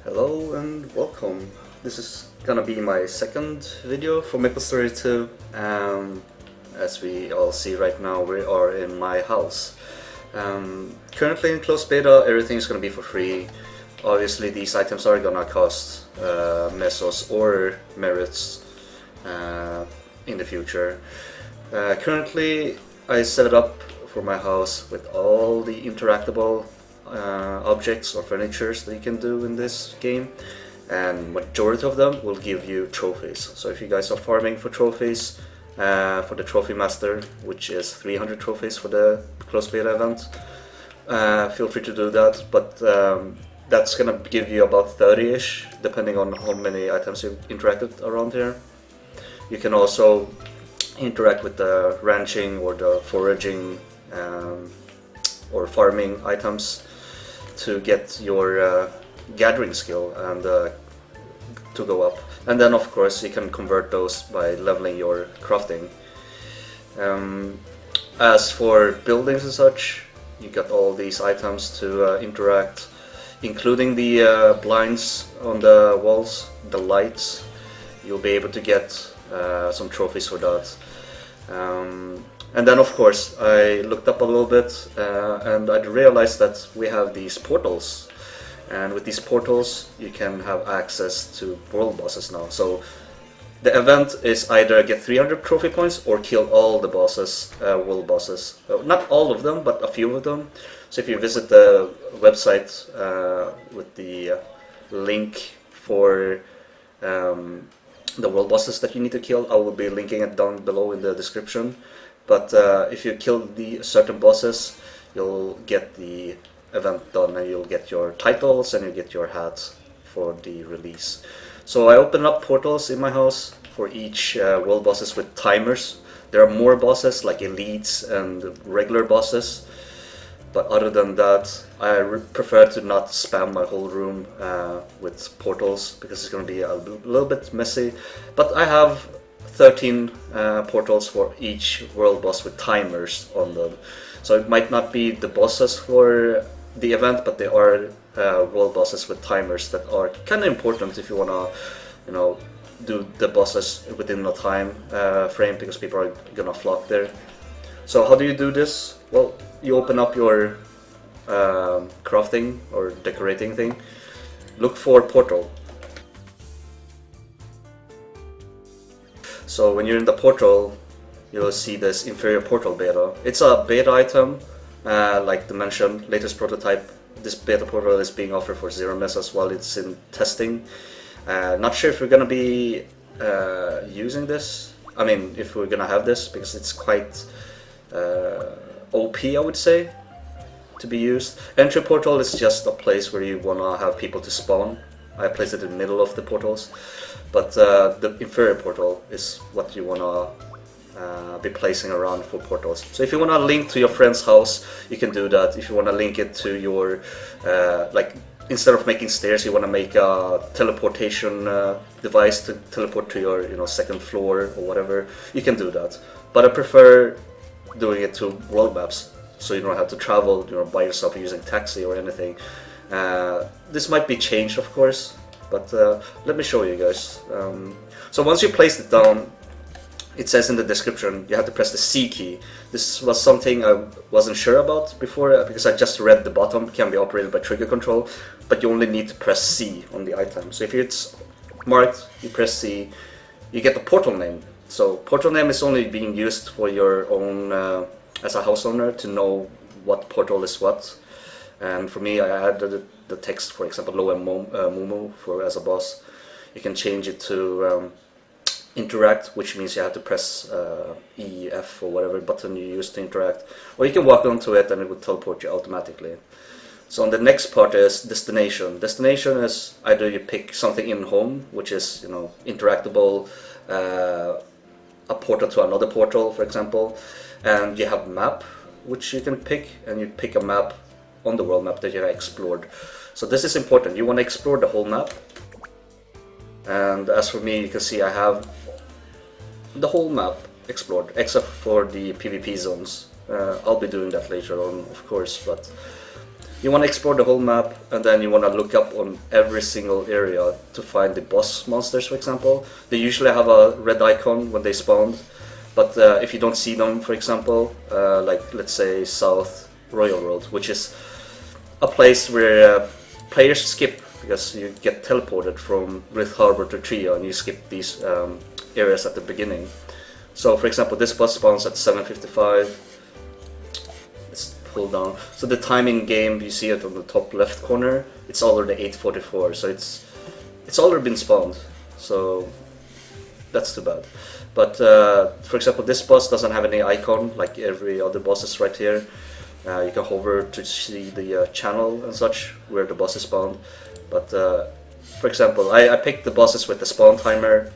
Hello and welcome. This is gonna be my second video for Maplestory 2. As we all see right now, we are in my house. Currently in closed beta, everything is gonna be for free. Obviously these items are gonna cost mesos or merits in the future. Currently I set it up for my house with all the interactable objects or furnitures that you can do in this game, and majority of them will give you trophies. So if you guys are farming for trophies for the trophy master, which is 300 trophies for the closed beta event, feel free to do that, but that's gonna give you about 30-ish depending on how many items you interacted around here. You can also interact with the ranching or the foraging or farming items to get your gathering skill and to go up. And then of course you can convert those by leveling your crafting. As for buildings and such, you got all these items to interact, including the blinds on the walls, the lights. You'll be able to get some trophies for that. And then of course I looked up a little bit and I realized that we have these portals, and with these portals you can have access to world bosses now. So the event is either get 300 trophy points or kill all the bosses, world bosses. Not all of them, but a few of them. So if you visit the website with the link for the world bosses that you need to kill, I will be linking it down below in the description. But if you kill the certain bosses, you'll get the event done, and you'll get your titles and you get your hats for the release. So I opened up portals in my house for each world bosses with timers. There are more bosses like elites and regular bosses, but other than that I prefer to not spam my whole room with portals because it's going to be a little bit messy. But I have 13 portals for each world boss with timers on them. So it might not be the bosses for the event, but they are world bosses with timers that are kind of important if you want to, do the bosses within a time frame, because people are gonna flock there. So how do you do this? Well, you open up your crafting or decorating thing, look for portal. So when you're in the portal, you'll see this inferior portal beta. It's a beta item, like the mentioned latest prototype. This beta portal is being offered for 0 mesos while it's in testing. Not sure if we're gonna be using this. I mean, if we're gonna have this, because it's quite OP, I would say, to be used. Entry portal is just a place where you wanna have people to spawn. I placed it in the middle of the portals. But the inferior portal is what you wanna be placing around for portals. So if you wanna link to your friend's house, you can do that. If you wanna link it to your, like instead of making stairs, you wanna make a teleportation device to teleport to your, second floor or whatever, you can do that. But I prefer doing it to world maps, so you don't have to travel, by yourself using taxi or anything. This might be changed, of course. But let me show you guys. So once you place it down, it says in the description you have to press the C key. This was something I wasn't sure about before, because I just read the bottom can be operated by trigger control, but you only need to press C on the item. So if it's marked, you press C, you get the portal name. So portal name is only being used for your own, as a house owner, to know what portal is what. And for me, I added the text, for example, Lo and Mumu for as a boss. You can change it to interact, which means you have to press E, F, or whatever button you use to interact. Or you can walk onto it and it will teleport you automatically. So on the next part is destination. Destination is either you pick something in home, which is interactable, a portal to another portal, for example, and you have map, which you can pick, and you pick a map on the world map that you have explored. So this is important. You want to explore the whole map. And as for me, you can see I have the whole map explored, except for the PvP zones. I'll be doing that later on, of course, but You want to explore the whole map, and then you want to look up on every single area to find the boss monsters, for example. They usually have a red icon when they spawn, but if you don't see them, for example, like let's say South Royal Road, which is a place where players skip because you get teleported from Rift Harbor to Trio, and you skip these areas at the beginning. So for example, this boss spawns at 7:55. Let's pull down. So the timing game, you see it on the top left corner, it's already 8:44, so it's already been spawned. So that's too bad. But for example, this boss doesn't have any icon like every other bosses right here. You can hover to see the channel and such where the boss is spawned. But for example, I picked the bosses with the spawn timer,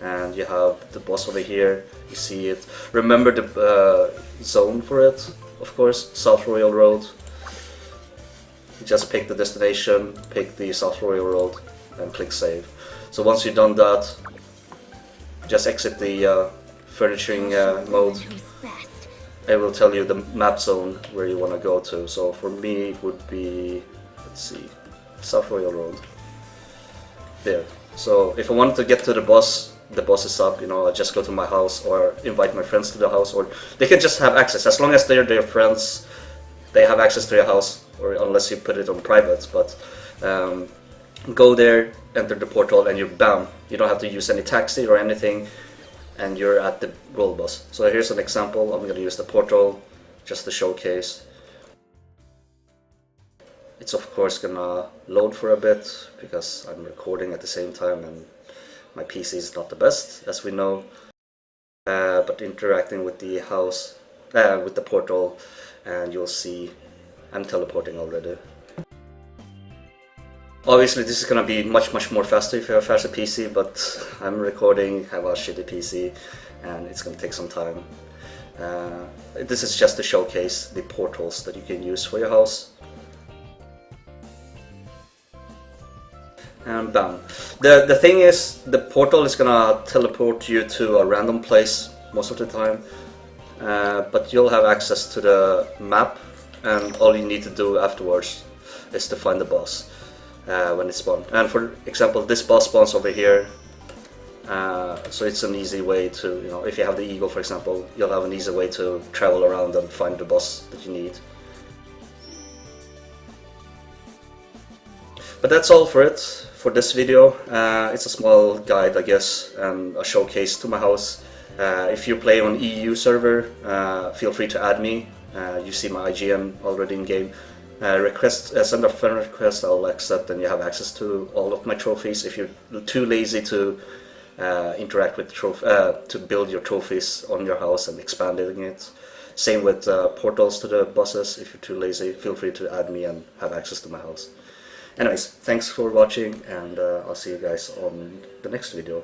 and you have the boss over here. You see it. Remember the zone for it, of course, South Royal Road. You just pick the destination, pick the South Royal Road, and click save. So once you've done that, just exit the furnituring mode. It will tell you the map zone where you want to go to. So for me it would be, let's see, South Royal Road. There. So if I wanted to get to the boss is up, you know, I just go to my house or invite my friends to the house, or they can just have access. As long as they're their friends, they have access to your house, or unless you put it on private. But go there, enter the portal, and you're bam. You don't have to use any taxi or anything, and you're at the world boss. So here's an example. I'm gonna use the portal just to showcase. It's of course gonna load for a bit because I'm recording at the same time and my PC is not the best, as we know. But interacting with the house, with the portal, and you'll see I'm teleporting already. Obviously this is gonna be much more faster if you have a faster PC, but I'm recording, have a shitty PC, and it's gonna take some time. This is just to showcase the portals that you can use for your house. And bam. The thing is, the portal is gonna teleport you to a random place most of the time, but you'll have access to the map, and all you need to do afterwards is to find the boss when it spawns. And for example, this boss spawns over here, so it's an easy way to, you know, if you have the eagle, for example, you'll have an easy way to travel around and find the boss that you need. But that's all for it for this video. It's a small guide, I guess, and a showcase to my house. If you play on EU server, feel free to add me. You see my IGN already in game. Send a friend request, I'll accept, and you have access to all of my trophies. If you're too lazy to interact with to build your trophies on your house and expanding it. Same with portals to the bosses. If you're too lazy, feel free to add me and have access to my house. Anyways, thanks for watching, and I'll see you guys on the next video.